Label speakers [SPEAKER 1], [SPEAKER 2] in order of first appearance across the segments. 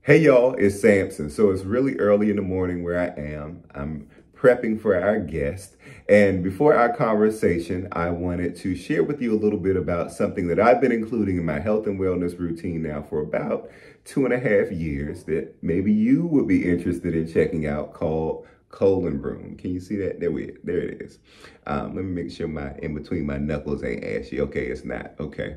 [SPEAKER 1] Hey y'all, it's Samson. So it's really early in the morning where I am. I'm prepping for our guest. And before our conversation, I wanted to share with you a little bit about something that I've been including in my health and wellness routine now for about 2.5 years that maybe you would be interested in checking out, called colon broom. Can you see that? There it is. Let me make sure my in between my knuckles ain't ashy. Okay, it's not. Okay.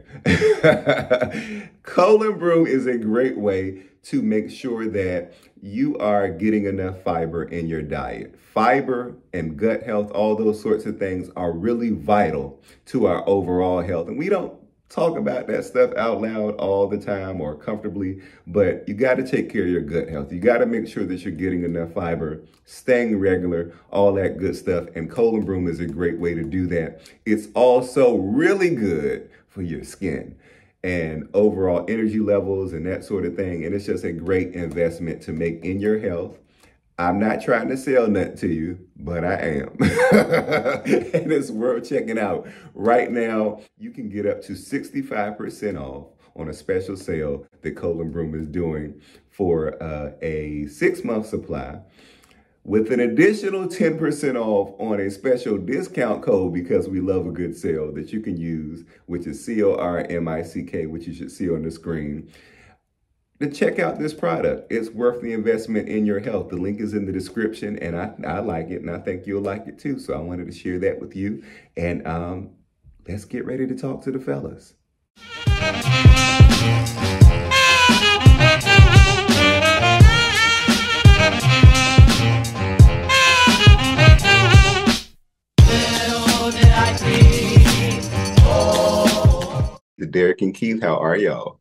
[SPEAKER 1] Colon broom is a great way to make sure that you are getting enough fiber in your diet. Fiber and gut health, all those sorts of things are really vital to our overall health. And we don't talk about that stuff out loud all the time or comfortably, but you got to take care of your gut health. You got to make sure that you're getting enough fiber, staying regular, all that good stuff. And colon broom is a great way to do that. It's also really good for your skin and overall energy levels and that sort of thing. And it's just a great investment to make in your health. I'm not trying to sell nothing to you, but I am. And it's worth checking out. Right now, you can get up to 65% off on a special sale that Colon Broom is doing for a 6-month supply, with an additional 10% off on a special discount code because we love a good sale that you can use, which is CORMICK, which you should see on the screen, to check out this product. It's worth the investment in your health. The link is in the description, and I like it, and I think you'll like it too. So I wanted to share that with you. And let's get ready to talk to the fellas. Derek and Keith, how are y'all?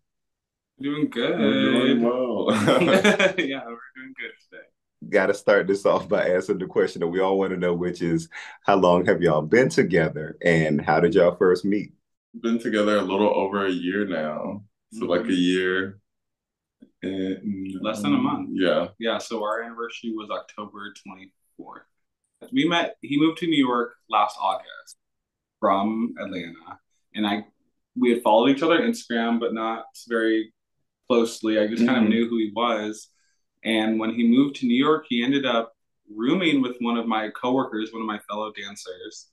[SPEAKER 2] Doing good.
[SPEAKER 3] We're doing well.
[SPEAKER 2] Yeah, we're doing good today.
[SPEAKER 1] Got to start this off by answering the question that we all want to know, which is, how long have y'all been together and how did y'all first meet?
[SPEAKER 3] Been together a little over a year now. So like a year and
[SPEAKER 2] Less than a month.
[SPEAKER 3] Yeah.
[SPEAKER 2] Yeah, so our anniversary was October 24th. He moved to New York last August from Atlanta. And we had followed each other on Instagram, but not very closely. I just kind of knew who he was. And when he moved to New York, he ended up rooming with one of my coworkers, one of my fellow dancers.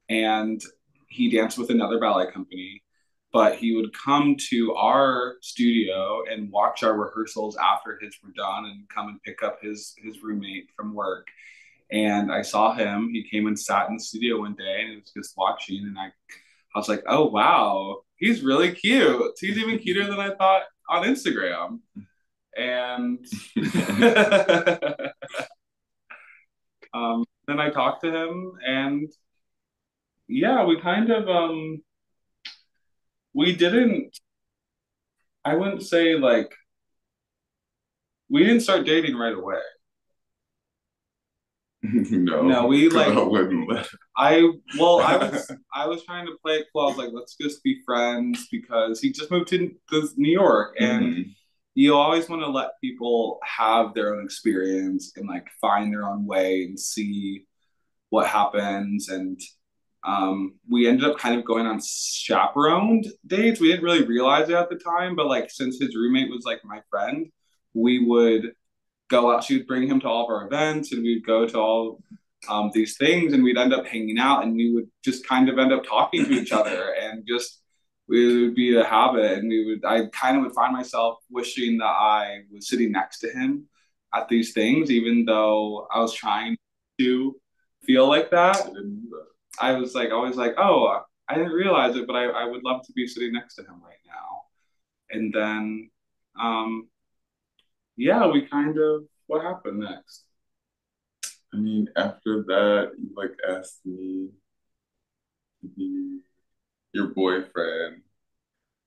[SPEAKER 2] And he danced with another ballet company. But he would come to our studio and watch our rehearsals after his were done and come and pick up his roommate from work. And I saw him. He came and sat in the studio one day and was just watching. And I was like, oh, wow, he's really cute. He's even cuter than I thought on Instagram. And then I talked to him, and yeah, we kind of we didn't, I wouldn't say like we didn't start dating right away.
[SPEAKER 3] No,
[SPEAKER 2] we
[SPEAKER 3] I wouldn't.
[SPEAKER 2] I was trying to play it cool. I was like, let's just be friends because he just moved to New York, and you always want to let people have their own experience and like find their own way and see what happens. And we ended up kind of going on chaperoned dates. We didn't really realize it at the time, but like since his roommate was like my friend, we would go out. She would bring him to all of our events, and we'd go to all these things, and we'd end up hanging out, and we would just kind of end up talking to each other, and just it would be a habit. And I kind of would find myself wishing that I was sitting next to him at these things, even though I was trying to feel like that. I was like always like, oh, I didn't realize it, but I would love to be sitting next to him right now. And then yeah, we kind of, what happened next?
[SPEAKER 3] I mean, after that, you like asked me to be your boyfriend.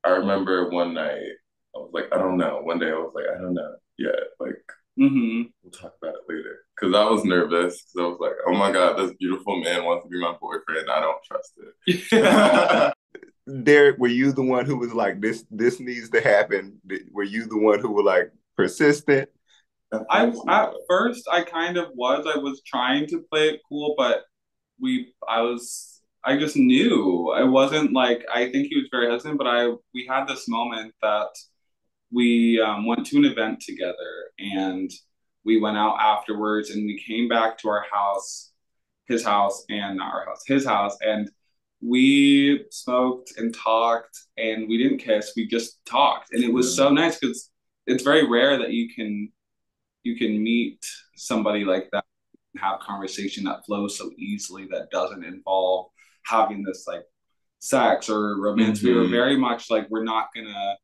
[SPEAKER 3] I remember one night, I was like, I don't know. One day I was like, I don't know yet. Like, we'll talk about it later. Because I was nervous. Because I was like, oh my God, this beautiful man wants to be my boyfriend. I don't trust it.
[SPEAKER 1] Derek, were you the one who was like, this needs to happen? Were you the one who was like persistent?
[SPEAKER 2] At first I kind of was. I was trying to play it cool, but I just knew. I wasn't like, I think he was very hesitant, but we had this moment that we went to an event together, and we went out afterwards, and we came back to our house, his house, and not our house, his house, and we smoked and talked, and we didn't kiss. We just talked, and it was so nice because it's very rare that you can meet somebody like that and have conversation that flows so easily that doesn't involve having this like sex or romance. We were very much like, we're not gonna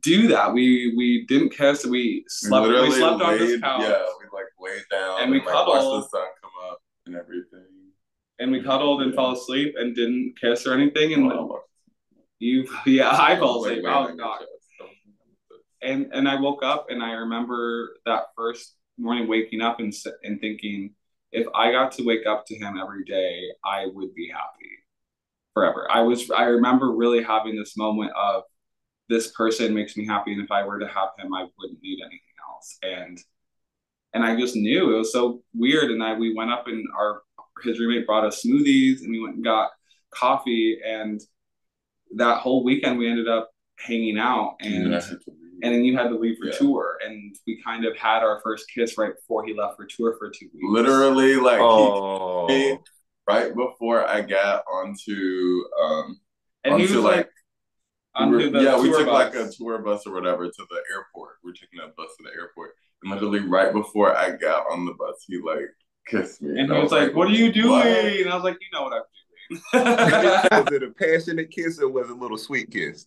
[SPEAKER 2] do that. We didn't kiss. We slept. We slept on this couch.
[SPEAKER 3] Yeah, we like laid down
[SPEAKER 2] and we
[SPEAKER 3] like,
[SPEAKER 2] cuddled.
[SPEAKER 3] watched the sun come up and everything.
[SPEAKER 2] And we cuddled and fell asleep and didn't kiss or anything. And I fell asleep. Oh god. And I woke up, and I remember that first morning waking up and thinking, if I got to wake up to him every day, I would be happy forever. I remember really having this moment of, this person makes me happy, and if I were to have him, I wouldn't need anything else. And I just knew it was so weird. And we went up, and his roommate brought us smoothies, and we went and got coffee, and that whole weekend we ended up hanging out, and then you had to leave for tour, and we kind of had our first kiss right before he left for tour for 2 weeks.
[SPEAKER 3] Literally, like he came right before I got onto
[SPEAKER 2] and he was like
[SPEAKER 3] we took like a tour bus or whatever to the airport. We're taking a bus to the airport, and literally right before I got on the bus, he like kissed me,
[SPEAKER 2] and he was like, "What are you doing?"
[SPEAKER 3] What?
[SPEAKER 2] And I was like, "You know what I'm
[SPEAKER 1] doing." Was it a passionate kiss or was it a little sweet kiss?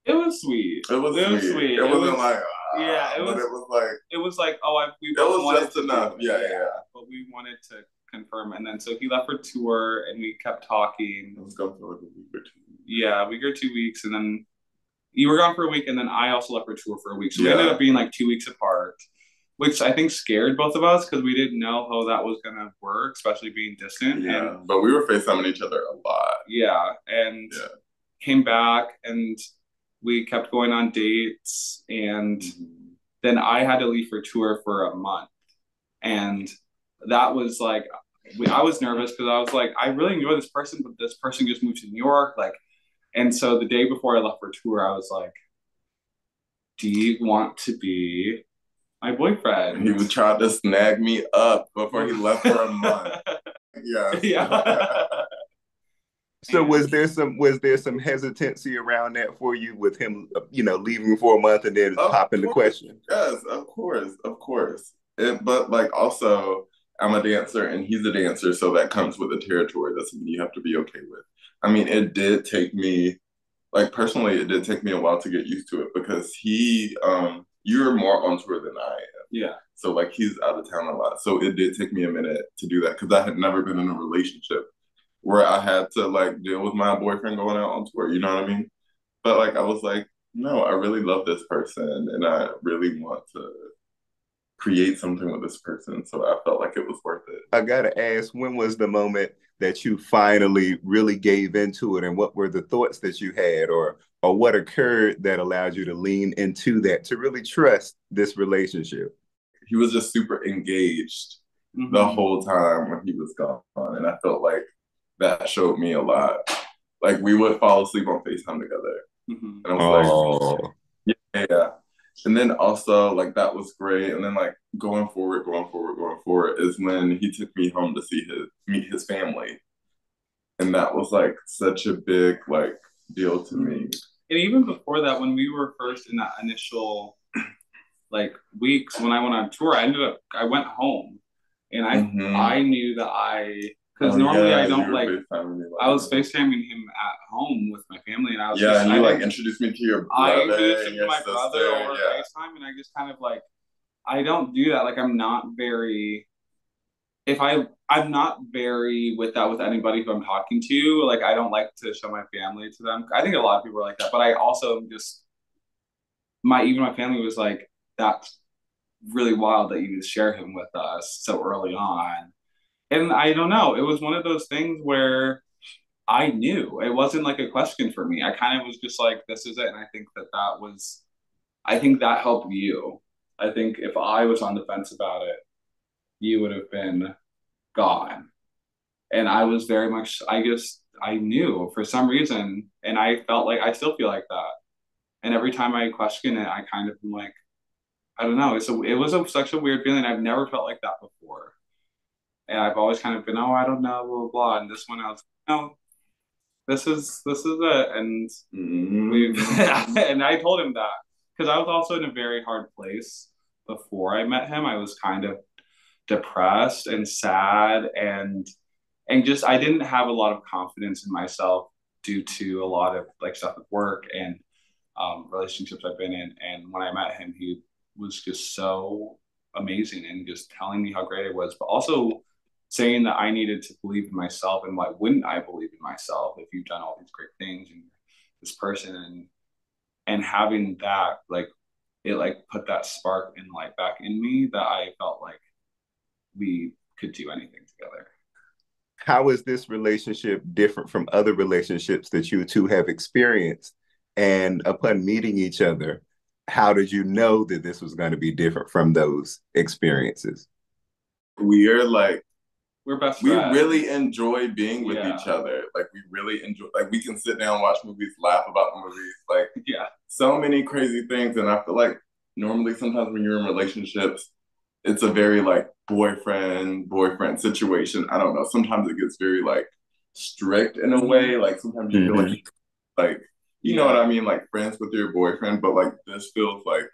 [SPEAKER 2] It was sweet.
[SPEAKER 3] It was sweet. It wasn't like
[SPEAKER 2] it was like, oh, we
[SPEAKER 3] both wanted just enough. Yeah.
[SPEAKER 2] But we wanted to confirm, and then so he left for tour, and we kept talking.
[SPEAKER 3] It was gone for like a week or 2.
[SPEAKER 2] Yeah, a week or 2 weeks, and then you were gone for a week, and then I also left for tour for a week. So we ended up being like 2 weeks apart, which I think scared both of us because we didn't know how that was gonna work, especially being distant.
[SPEAKER 3] Yeah, but we were FaceTiming each other a lot.
[SPEAKER 2] Yeah, and came back, and we kept going on dates, and then I had to leave for tour for a month, and that was like, I was nervous because I was like, I really enjoy this person, but this person just moved to New York, like. And so the day before I left for tour, I was like, do you want to be my boyfriend?
[SPEAKER 3] He was trying to snag me up before he left for a month. Yeah.
[SPEAKER 1] So was there some hesitancy around that for you with him, leaving for a month and then popping the question?
[SPEAKER 3] Yes, of course. But like also, I'm a dancer and he's a dancer, so that comes with the territory. That's something you have to be okay with. I mean, it did take me, like personally, it did take me a while to get used to it because you're more on tour than I am.
[SPEAKER 2] Yeah.
[SPEAKER 3] So like he's out of town a lot. So it did take me a minute to do that because I had never been in a relationship where I had to like deal with my boyfriend going out on tour. You know what I mean? But like I was like, no, I really love this person and I really want to create something with this person. So I felt like it was worth it.
[SPEAKER 1] I gotta ask, when was the moment that you finally really gave into it, and what were the thoughts that you had, or what occurred that allowed you to lean into that, to really trust this relationship?
[SPEAKER 3] He was just super engaged the whole time when he was gone, and I felt like that showed me a lot. Like we would fall asleep on FaceTime together, and I was like, yeah. And then also like that was great. And then like going forward is when he took me home to meet his family. And that was like such a big like deal to me.
[SPEAKER 2] And even before that, when we were first in that initial like weeks when I went on tour, I went home, and I knew that because normally I don't like. I was FaceTiming him at home with my family, and I was
[SPEAKER 3] and you like introduced me to your brother.
[SPEAKER 2] I introduced him to my brother over FaceTime, and I just kind of like, I don't do that. Like I'm not very. I'm not very with that with anybody who I'm talking to. Like I don't like to show my family to them. I think a lot of people are like that, but I also just even my family was like, that's really wild that you share him with us so early on. And I don't know, it was one of those things where I knew it wasn't like a question for me. I kind of was just like, this is it. And I think I think that helped you. I think if I was on the fence about it, you would have been gone. And I was very much, I guess I knew for some reason, and I felt like I still feel like that. And every time I question it, I kind of am like, I don't know. Such a weird feeling. I've never felt like that before. And I've always kind of been, oh, I don't know, blah, blah, blah. And this one, I was, no, this is it. And we've, and I told him that because I was also in a very hard place before I met him. I was kind of depressed and sad and just I didn't have a lot of confidence in myself due to a lot of like stuff at work and relationships I've been in. And when I met him, he was just so amazing and just telling me how great it was, but also saying that I needed to believe in myself and why wouldn't I believe in myself if you've done all these great things and this person and having that like it like put that spark and light back in me that I felt like we could do anything together.
[SPEAKER 1] How is this relationship different from other relationships that you two have experienced? And upon meeting each other, how did you know that this was going to be different from those experiences?
[SPEAKER 3] We are like,
[SPEAKER 2] we're best friends.
[SPEAKER 3] We really enjoy being with each other. Like we really enjoy, like we can sit down, watch movies, laugh about the movies, like so many crazy things. And I feel like normally sometimes when you're in relationships, it's a very like boyfriend situation. I don't know. Sometimes it gets very like strict in a way. Like sometimes you feel like you know what I mean, like friends with your boyfriend. But like this feels like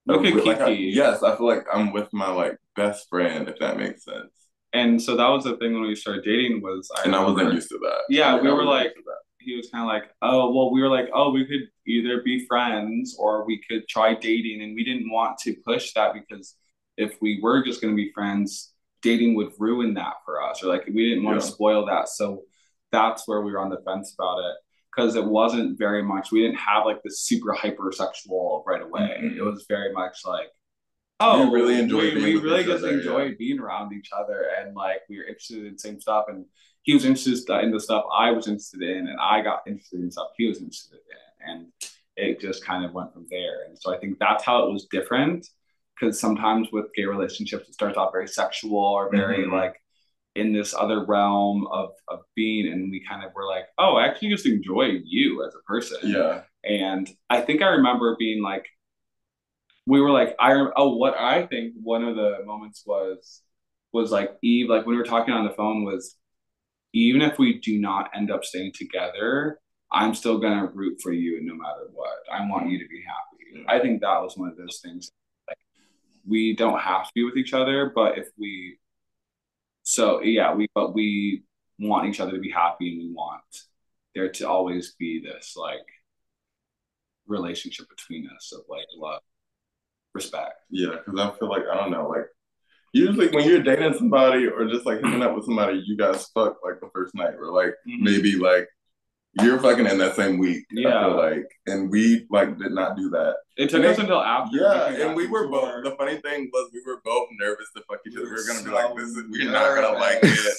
[SPEAKER 3] yes, I feel like I'm with my like best friend, if that makes sense.
[SPEAKER 2] And so that was the thing when we started dating was
[SPEAKER 3] I wasn't used to that.
[SPEAKER 2] Yeah, we were like, he was kind of like, oh, well, we were like, oh, we could either be friends or we could try dating. And we didn't want to push that because if we were just going to be friends, dating would ruin that for us. Or like, we didn't want to spoil that. So that's where we were on the fence about it. Because it wasn't very much, we didn't have like this super hypersexual right away. It was very much like, oh, we really enjoyed being around each other and like we were interested in the same stuff and he was interested in the stuff I was interested in and I got interested in stuff he was interested in and it just kind of went from there. And so I think that's how it was different because sometimes with gay relationships it starts off very sexual or very like in this other realm of being and we kind of were like, oh, I actually just enjoy you as a person. Yeah. And I think I remember being like we were like, what I think one of the moments was like Eve, like when we were talking on the phone was even if we do not end up staying together, I'm still gonna root for you no matter what. I want you to be happy. I think that was one of those things. Like we don't have to be with each other, but if we we want each other to be happy and we want there to always be this like relationship between us of like love. Respect. Yeah, because I feel like I don't know, like usually when you're dating somebody or just like hooking up with somebody, you guys fuck like the first night or like maybe like you're fucking in that same week. Yeah, I feel like, and we like did not do that. It took us until after. Yeah, and we were both. The funny thing was we were both nervous to fuck each other. We were gonna be like, we're not gonna like it.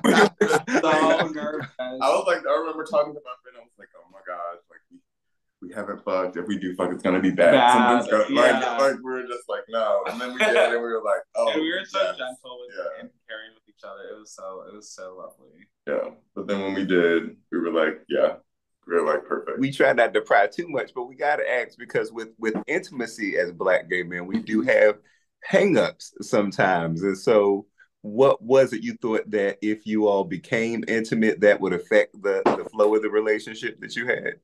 [SPEAKER 2] We were so nervous. I was like, I remember talking to my friend. I was like, oh my gosh, like we haven't fucked. If we do fuck, it's gonna be bad. Something's gonna like we were just like no, and then we did, and we were like, oh. And we were so gentle with and caring with each other. It was so lovely. Yeah, but then when we did, we were like, we were like perfect.
[SPEAKER 1] We try not to pry too much, but we gotta ask because with intimacy as Black gay men, we do have hangups sometimes, and so. What was it you thought that if you all became intimate, that would affect the flow of the relationship that you had?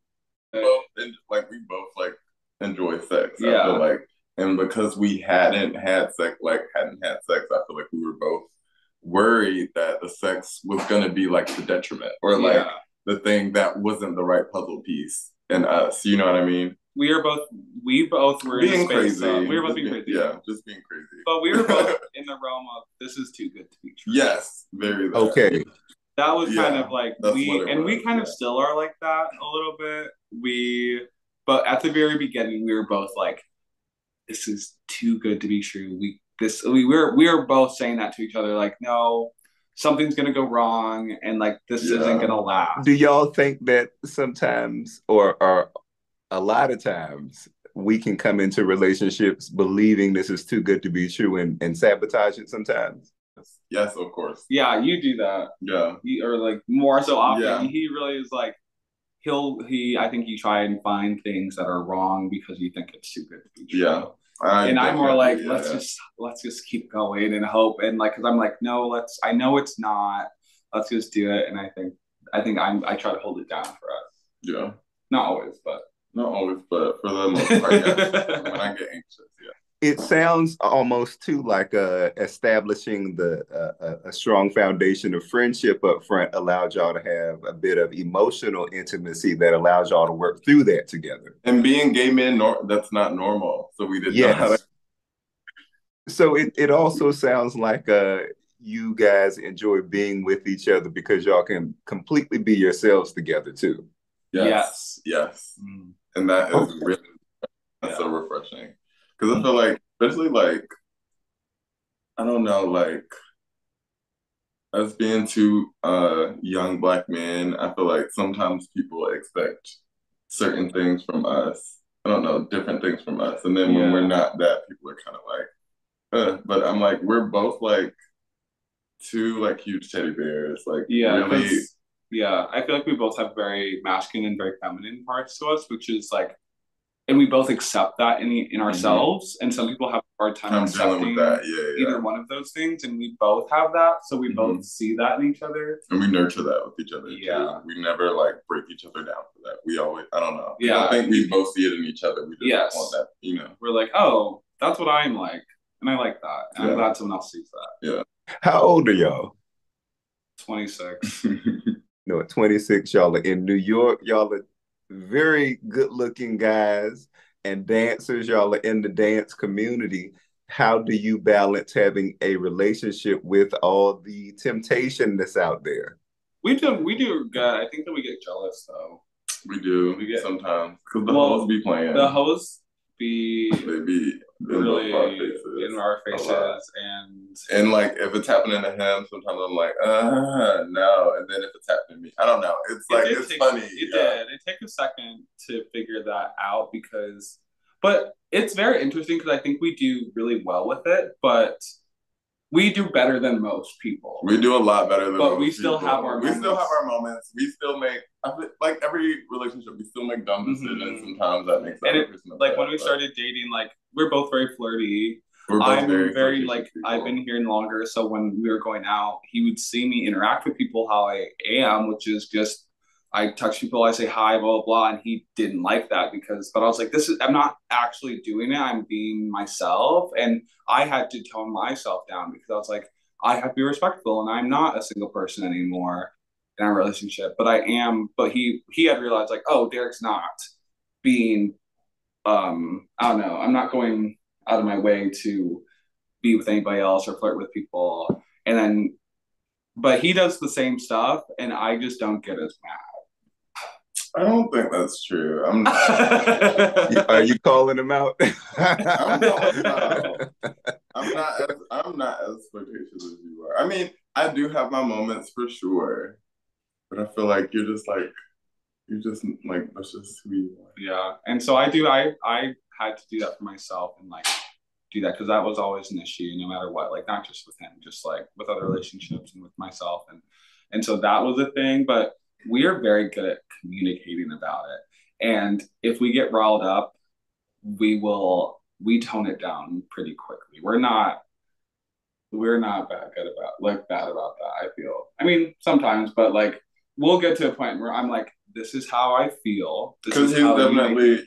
[SPEAKER 3] We both like enjoy sex. I feel like, and because we hadn't had sex, I feel like we were both worried that the sex was gonna be like the detriment or like the thing that wasn't the right puzzle piece in us. You know what I mean?
[SPEAKER 2] We both were being crazy. We were both being crazy.
[SPEAKER 3] Yeah, just being crazy.
[SPEAKER 2] But we were both in the realm of this is too good to be true.
[SPEAKER 3] Yes, very.
[SPEAKER 1] Okay.
[SPEAKER 2] That was kind of like we kind of still are like that a little bit. But at the very beginning, we were both like, "This is too good to be true." We were both saying that to each other, like, "No, something's gonna go wrong, and like this isn't gonna last."
[SPEAKER 1] Do y'all think that sometimes, or a lot of times, we can come into relationships believing this is too good to be true and sabotage it sometimes?
[SPEAKER 3] Yes, of course.
[SPEAKER 2] Yeah, you do that.
[SPEAKER 3] Yeah.
[SPEAKER 2] Or like more so often. Yeah. He really is like, I think he try and find things that are wrong because you think it's too good to be true.
[SPEAKER 3] Yeah.
[SPEAKER 2] And I'm more like, let's just keep going and hope. And like, cause I'm like, no, I know it's not, let's just do it. And I try to hold it down for us.
[SPEAKER 3] Yeah.
[SPEAKER 2] Not always, but
[SPEAKER 3] for the most part, yes. When I get anxious, yeah.
[SPEAKER 1] It sounds almost too like establishing a strong foundation of friendship up front allowed y'all to have a bit of emotional intimacy that allows y'all to work through that together.
[SPEAKER 3] And being gay men, that's not normal. So we did not.
[SPEAKER 1] So it also sounds like you guys enjoy being with each other because y'all can completely be yourselves together too.
[SPEAKER 3] Yes. Mm. And that is really so refreshing. Because I feel like, especially like, I don't know, like us being two young Black men, I feel like sometimes people expect certain things from us. I don't know, different things from us. And then when we're not that, people are kind of like, but I'm like, we're both like two like huge teddy bears. Like really.
[SPEAKER 2] Yeah, I feel like we both have very masculine and very feminine parts to us, which is like, and we both accept that in ourselves. And some people have a hard time accepting either one of those things. And we both have that. So we both see that in each other.
[SPEAKER 3] And we nurture that with each other too. We never like break each other down for that. We always, I don't know. Yeah. I think we both see it in each other. We just want that, you know.
[SPEAKER 2] We're like, oh, that's what I'm like. And I like that. And I'm glad someone else sees that.
[SPEAKER 3] Yeah.
[SPEAKER 1] How old are y'all?
[SPEAKER 2] 26.
[SPEAKER 1] At 26, y'all are in New York. Y'all are very good-looking guys and dancers. Y'all are in the dance community. How do you balance having a relationship with all the temptation that's out there?
[SPEAKER 2] We do good. I think that we get jealous though.
[SPEAKER 3] We do. We get sometimes because the hoes be playing.
[SPEAKER 2] The hoes be
[SPEAKER 3] really
[SPEAKER 2] in our faces,
[SPEAKER 3] and like if it's happening to him, sometimes I'm like, no. And then if it's happening to me, I don't know. It's like it's funny.
[SPEAKER 2] It took a second to figure that out but it's very interesting because I think we do really well with it, but we do better than most people.
[SPEAKER 3] We do a lot better than most people.
[SPEAKER 2] But we still have our moments.
[SPEAKER 3] We still have our moments. We still make, like every relationship, we still make dumb decisions sometimes that makes that person upset.
[SPEAKER 2] Like when we started dating, like we're both very flirty. I'm very like I've been here longer, so when we were going out, he would see me interact with people how I am, which is just I touch people, I say hi, blah, blah, blah. And he didn't like that but I was like, I'm not actually doing it. I'm being myself. And I had to tone myself down because I was like, I have to be respectful and I'm not a single person anymore in our relationship, but I am. But he had realized like, oh, Derek's not being, I don't know, I'm not going out of my way to be with anybody else or flirt with people. But he does the same stuff and I just don't get as mad.
[SPEAKER 3] I don't think that's true. I'm not.
[SPEAKER 1] Are you calling him out?
[SPEAKER 3] I'm not as flirtatious as you are. I mean, I do have my moments for sure, but I feel like you're just like that's just who you are.
[SPEAKER 2] Yeah, and so I had to do that for myself and like do that because that was always an issue, no matter what. Like not just with him, just like with other relationships and with myself, and so that was a thing, but. We are very good at communicating about it. And if we get riled up, we tone it down pretty quickly. We're not bad about that, I feel. I mean, sometimes, but like we'll get to a point where I'm like, this is how I feel.
[SPEAKER 3] Because definitely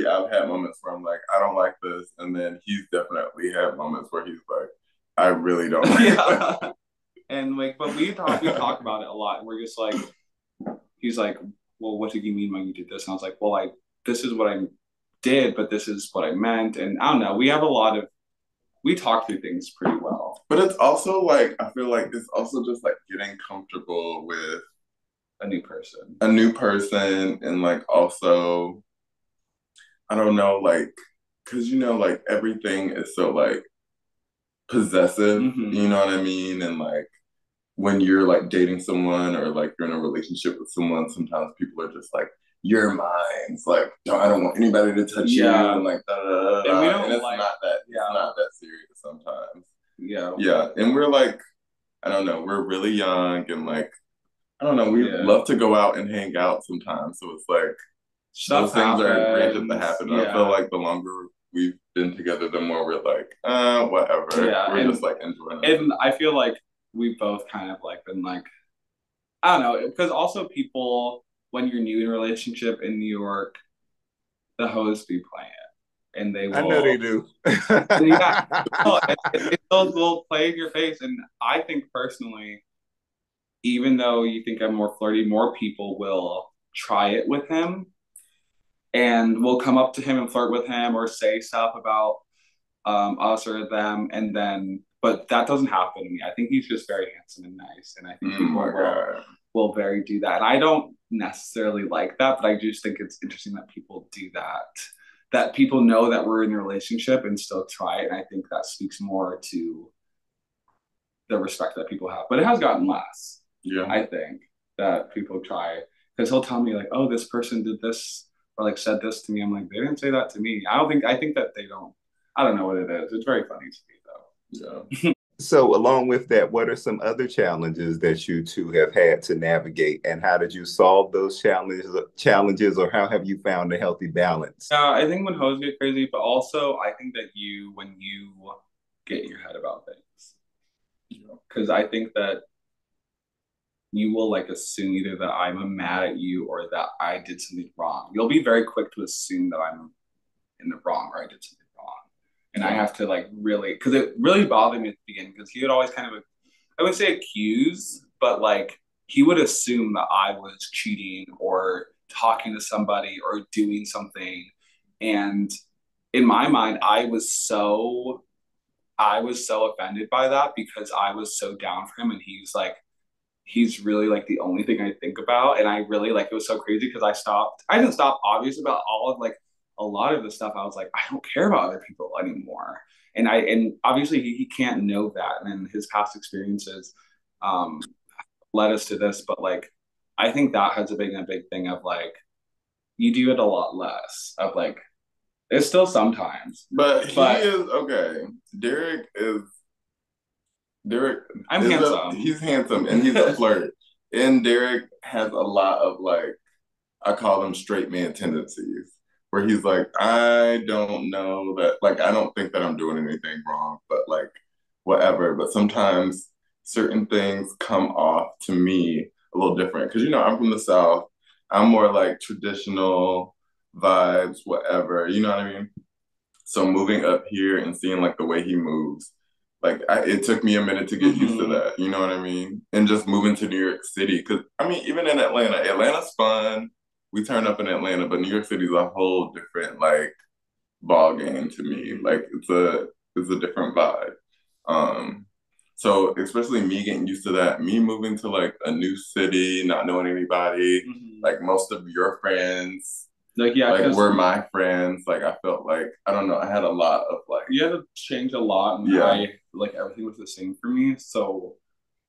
[SPEAKER 3] I've had moments where I'm like, I don't like this. And then he's definitely had moments where he's like, I really don't like this.
[SPEAKER 2] And like, but we talk about it a lot, and we're just like, he's like, well, what did you mean when you did this? And I was like, well, this is what I did, but this is what I meant, and I don't know. We talk through things pretty well.
[SPEAKER 3] But it's also like I feel like it's also just like getting comfortable with
[SPEAKER 2] a new person,
[SPEAKER 3] and like also, I don't know, like, because like everything is so like possessive, you know what I mean, and like. When you're like dating someone or like you're in a relationship with someone, sometimes people are just like, you're mine. It's like, I don't want anybody to touch you. And like, and it's not that serious sometimes.
[SPEAKER 2] Yeah.
[SPEAKER 3] Yeah. And we're like, I don't know, we're really young and like, I don't know, we love to go out and hang out sometimes. So it's like
[SPEAKER 2] Stuff
[SPEAKER 3] those things are granted to
[SPEAKER 2] happens.
[SPEAKER 3] happen.
[SPEAKER 2] Yeah.
[SPEAKER 3] I feel like the longer we've been together, the more we're like, whatever.
[SPEAKER 2] Yeah,
[SPEAKER 3] we're just like enjoying it.
[SPEAKER 2] And I feel like we both kind of like been like, I don't know, because also people, when you're new in a relationship in New York, the hoes be playing it, and they will.
[SPEAKER 1] I know they do.
[SPEAKER 2] Yeah, they'll play in your face, and I think personally, even though you think I'm more flirty, more people will try it with him, and will come up to him and flirt with him or say stuff about us or them, and then, but that doesn't happen to me. I think he's just very handsome and nice, and I think people will very do that. And I don't necessarily like that, but I just think it's interesting that people do that. That people know that we're in a relationship and still try it, and I think that speaks more to the respect that people have. But it has gotten less.
[SPEAKER 3] Yeah,
[SPEAKER 2] I think that people try, because he'll tell me like, "Oh, this person did this," or like said this to me. I'm like, they didn't say that to me. I don't think. I think that they don't. I don't know what it is. It's very funny to me though.
[SPEAKER 3] yeah.
[SPEAKER 1] So, along with that, what are some other challenges that you two have had to navigate, and how did you solve those challenges, or how have you found a healthy balance?
[SPEAKER 2] I think when hoes get crazy, but also I think that when you get in your head about things, because I think that you will like assume either that I'm mad at you or that I did something wrong. You'll be very quick to assume that I'm in the wrong or I did something wrong. And I have to like really, because it really bothered me at the beginning because he would always kind of, I would say accuse, but like he would assume that I was cheating or talking to somebody or doing something. And in my mind, I was so offended by that because I was so down for him and he's really like the only thing I think about. And I really like it was so crazy because I didn't stop obvious about all of like a lot of the stuff. I was like, I don't care about other people anymore. And obviously he can't know that. And his past experiences um led us to this, but like I think that has been a big thing of like you do it a lot less of like it's still sometimes.
[SPEAKER 3] But he is okay. Derek
[SPEAKER 2] I'm handsome.
[SPEAKER 3] He's handsome and he's a flirt. And Derek has a lot of like, I call them straight man tendencies, where he's like, I don't know that, like, I don't think that I'm doing anything wrong, but like, whatever. But sometimes certain things come off to me a little different. Cause, I'm from the South. I'm more like traditional vibes, whatever. You know what I mean? So moving up here and seeing like the way he moves, like it took me a minute to get used to that. You know what I mean? And just moving to New York City, because I mean, even in Atlanta's fun. We turn up in Atlanta, but New York City's a whole different like ball game to me. Like it's a different vibe. So especially me getting used to that, me moving to like a new city, not knowing anybody, like most of your friends like were my friends. Like I felt like I don't know, I had a lot of like
[SPEAKER 2] you had to change a lot and I like everything was the same for me. So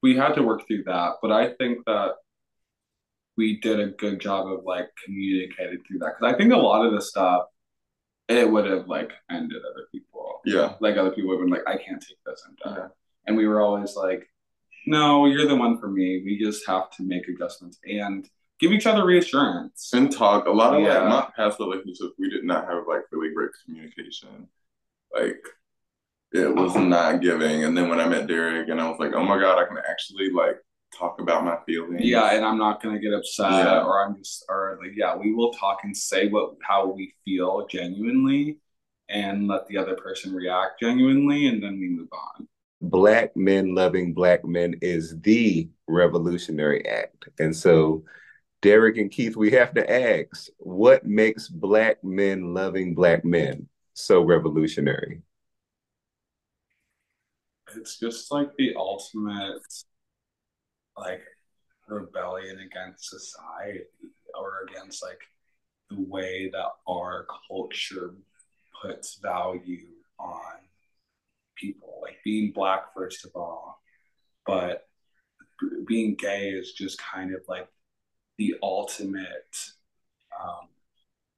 [SPEAKER 2] we had to work through that. But I think that we did a good job of like communicating through that. Cause I think a lot of the stuff it would have like ended other people.
[SPEAKER 3] Yeah.
[SPEAKER 2] Like other people would have been like, I can't take this, I'm done. And we were always like, no, you're the one for me. We just have to make adjustments and give each other reassurance.
[SPEAKER 3] And talk. A lot of like my past relationships, we did not have like really great communication. Like it was not giving. And then when I met Derek and I was like, oh my God, I can actually like talk about my feelings.
[SPEAKER 2] Yeah, and I'm not gonna get upset or we will talk and say how we feel genuinely and let the other person react genuinely and then we move on.
[SPEAKER 1] Black men loving Black men is the revolutionary act. And so, Derek and Keith, we have to ask, what makes Black men loving Black men so revolutionary?
[SPEAKER 2] It's just like the ultimate like rebellion against society or against like the way that our culture puts value on people, like being Black first of all, but being gay is just kind of like the ultimate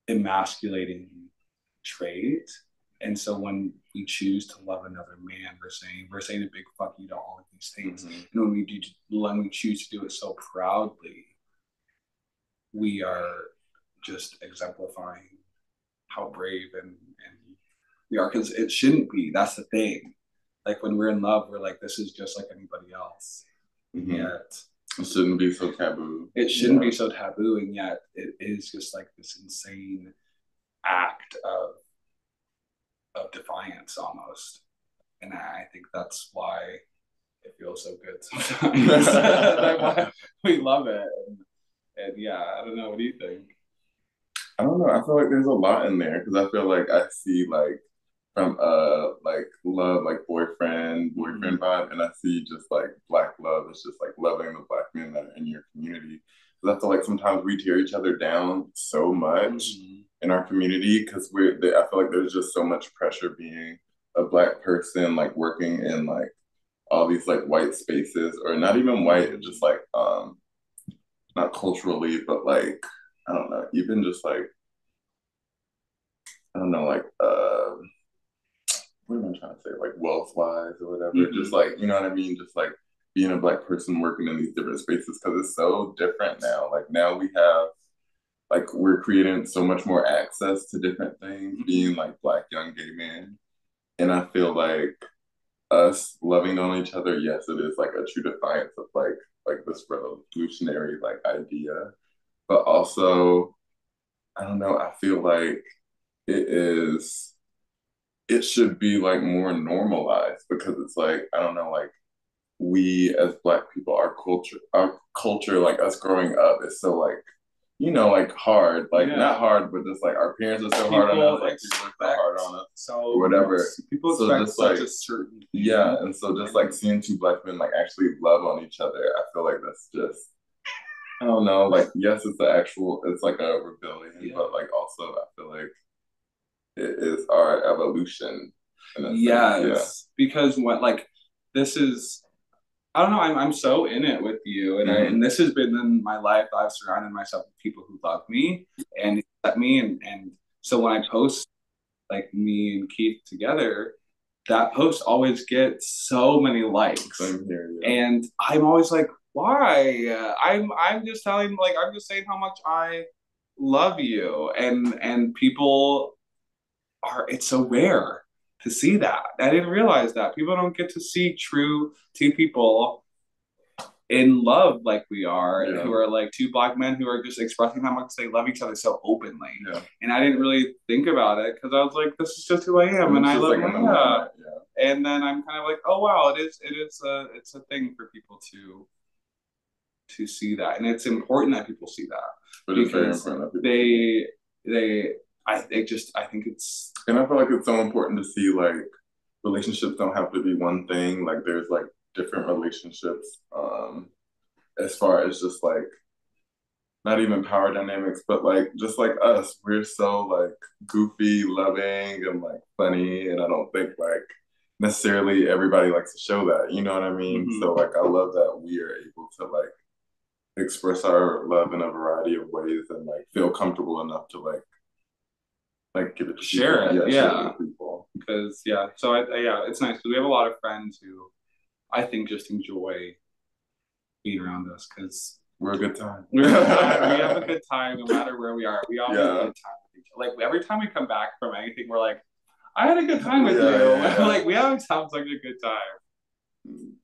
[SPEAKER 2] emasculating trait, And so when we choose to love another man, we're saying a big fuck you to all of these things. And when we choose to do it so proudly, we are just exemplifying how brave and we are, because it shouldn't be. That's the thing. Like when we're in love, we're like, this is just like anybody else. Yet
[SPEAKER 3] it shouldn't be so taboo.
[SPEAKER 2] It shouldn't be so taboo, and yet it is just like this insane act of defiance almost. And I think that's why it feels so good sometimes. That's why we love it. And yeah, I don't know. What do you think?
[SPEAKER 3] I don't know. I feel like there's a lot in there because I feel like I see like from like love, like boyfriend vibe, and I see just like black love. It's just like loving the black men that are in your community. Because I feel like sometimes we tear each other down so much in our community because I feel like there's just so much pressure being a black person, like working in like all these like white spaces, or not even white, just like not culturally, but like I don't know, even just like I don't know, like what am I trying to say? Like wealth wise or whatever. Just like, you know what I mean? Just like being a black person working in these different spaces because it's so different now. Like now we have like we're creating so much more access to different things, being like black young gay men. And I feel like us loving on each other, yes, it is like a true defiance of like this revolutionary like idea. But also, I don't know, I feel like it should be like more normalized because it's like, I don't know, like we as black people, our culture, like us growing up is so like, you know, like hard, like not hard, but just like our parents are so hard on us, like people are so hard on us, or whatever.
[SPEAKER 2] People expect such a certain thing.
[SPEAKER 3] Yeah, and so just like seeing two black men like actually love on each other, I feel like that's just, I don't know, like yes, it's like a rebellion, but like also I feel like it is our evolution.
[SPEAKER 2] Yes, because what like this is, I don't know. I'm so in it with you, and and this has been in my life. I've surrounded myself with people who love me and accept me, and so when I post like me and Keith together, that post always gets so many likes.
[SPEAKER 3] Same here,
[SPEAKER 2] and I'm always like, why? I'm just telling, like I'm just saying how much I love you, and people are. It's so rare to see that. I didn't realize that people don't get to see true two people in love like we are, who are like two black men who are just expressing how much they love each other so openly. And I didn't really think about it because I was like, this is just who I am, and I love Maya. And then I'm kind of like, oh wow, it's a thing for people to see that, and it's important that people see that.
[SPEAKER 3] But it's very important that people
[SPEAKER 2] I think it's,
[SPEAKER 3] and I feel like it's so important to see like relationships don't have to be one thing. Like there's like different relationships, as far as just like not even power dynamics, but like just like us, we're so like goofy, loving, and like funny, and I don't think like necessarily everybody likes to show that. You know what I mean? So like I love that we are able to like express our love in a variety of ways and like feel comfortable enough to like give it to
[SPEAKER 2] share
[SPEAKER 3] people.
[SPEAKER 2] it,
[SPEAKER 3] share it with people.
[SPEAKER 2] Because so it's nice because we have a lot of friends who I think just enjoy being around us because
[SPEAKER 3] we're a good time.
[SPEAKER 2] We have a good time no matter where we are. We all have a good time with each other. Like every time we come back from anything, we're like, I had a good time with you. Like we always have such a good time.